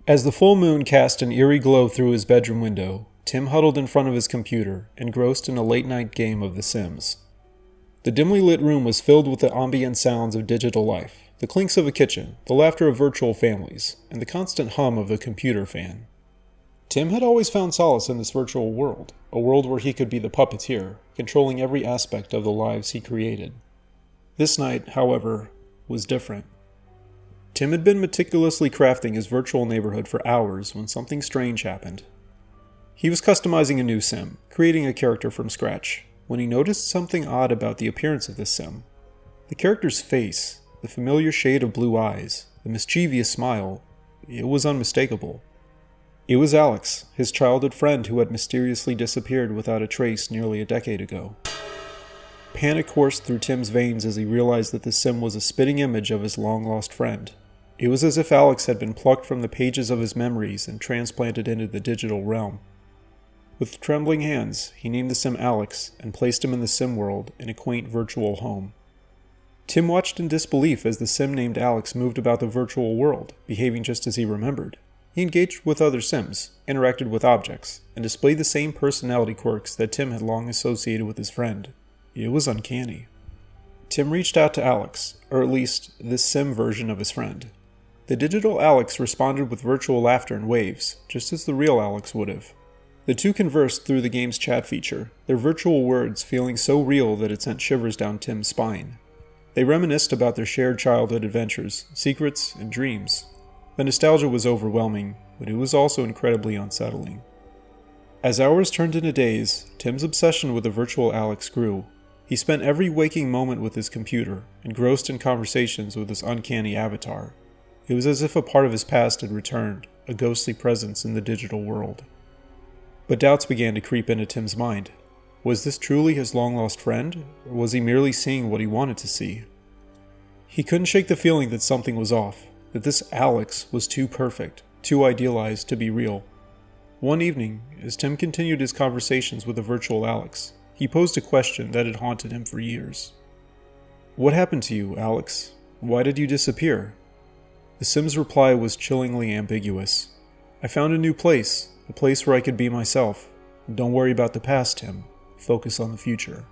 As the full moon cast an eerie glow through his bedroom window, Tim huddled in front of his computer, engrossed in a late-night game of The Sims. The dimly lit room was filled with the ambient sounds of digital life, the clinks of a kitchen, the laughter of virtual families, and the constant hum of a computer fan. Tim had always found solace in this virtual world, a world where he could be the puppeteer, controlling every aspect of the lives he created. This night, however, was different. Tim had been meticulously crafting his virtual neighborhood for hours when something strange happened. He was customizing a new sim, creating a character from scratch, when he noticed something odd about the appearance of this sim. The character's face, the familiar shade of blue eyes, the mischievous smile, it was unmistakable. It was Alex, his childhood friend who had mysteriously disappeared without a trace nearly a decade ago. Panic coursed through Tim's veins as he realized that the sim was a spitting image of his long-lost friend. It was as if Alex had been plucked from the pages of his memories and transplanted into the digital realm. With trembling hands, he named the sim Alex and placed him in the sim world in a quaint virtual home. Tim watched in disbelief as the sim named Alex moved about the virtual world, behaving just as he remembered. He engaged with other sims, interacted with objects, and displayed the same personality quirks that Tim had long associated with his friend. It was uncanny. Tim reached out to Alex, or at least this sim version of his friend. The digital Alex responded with virtual laughter and waves, just as the real Alex would have. The two conversed through the game's chat feature, their virtual words feeling so real that it sent shivers down Tim's spine. They reminisced about their shared childhood adventures, secrets, and dreams. The nostalgia was overwhelming, but it was also incredibly unsettling. As hours turned into days, Tim's obsession with the virtual Alex grew. He spent every waking moment with his computer, engrossed in conversations with his uncanny avatar. It was as if a part of his past had returned, a ghostly presence in the digital world. But doubts began to creep into Tim's mind. Was this truly his long-lost friend, or was he merely seeing what he wanted to see? He couldn't shake the feeling that something was off, that this Alex was too perfect, too idealized to be real. One evening, as Tim continued his conversations with the virtual Alex, he posed a question that had haunted him for years. "What happened to you, Alex? Why did you disappear?" The sim's reply was chillingly ambiguous. "I found a new place, a place where I could be myself. Don't worry about the past, Tim. Focus on the future."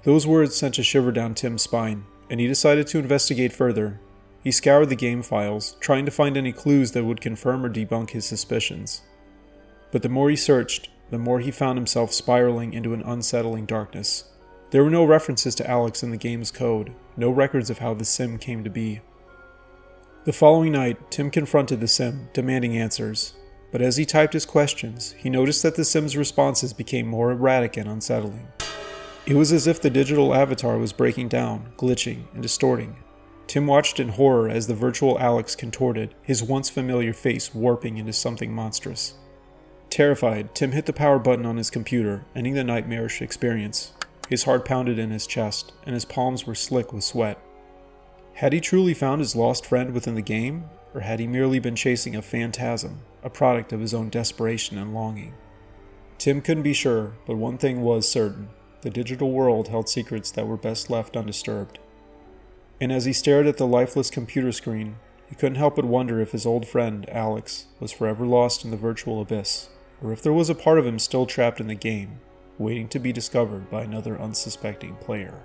Those words sent a shiver down Tim's spine, and he decided to investigate further. He scoured the game files, trying to find any clues that would confirm or debunk his suspicions. But the more he searched, the more he found himself spiraling into an unsettling darkness. There were no references to Alex in the game's code, no records of how the sim came to be. The following night, Tim confronted the sim, demanding answers. But as he typed his questions, he noticed that the sim's responses became more erratic and unsettling. It was as if the digital avatar was breaking down, glitching, and distorting. Tim watched in horror as the virtual Alex contorted, his once familiar face warping into something monstrous. Terrified, Tim hit the power button on his computer, ending the nightmarish experience. His heart pounded in his chest, and his palms were slick with sweat. Had he truly found his lost friend within the game, or had he merely been chasing a phantasm, a product of his own desperation and longing? Tim couldn't be sure, but one thing was certain. The digital world held secrets that were best left undisturbed. And as he stared at the lifeless computer screen, he couldn't help but wonder if his old friend, Alex, was forever lost in the virtual abyss, or if there was a part of him still trapped in the game, waiting to be discovered by another unsuspecting player.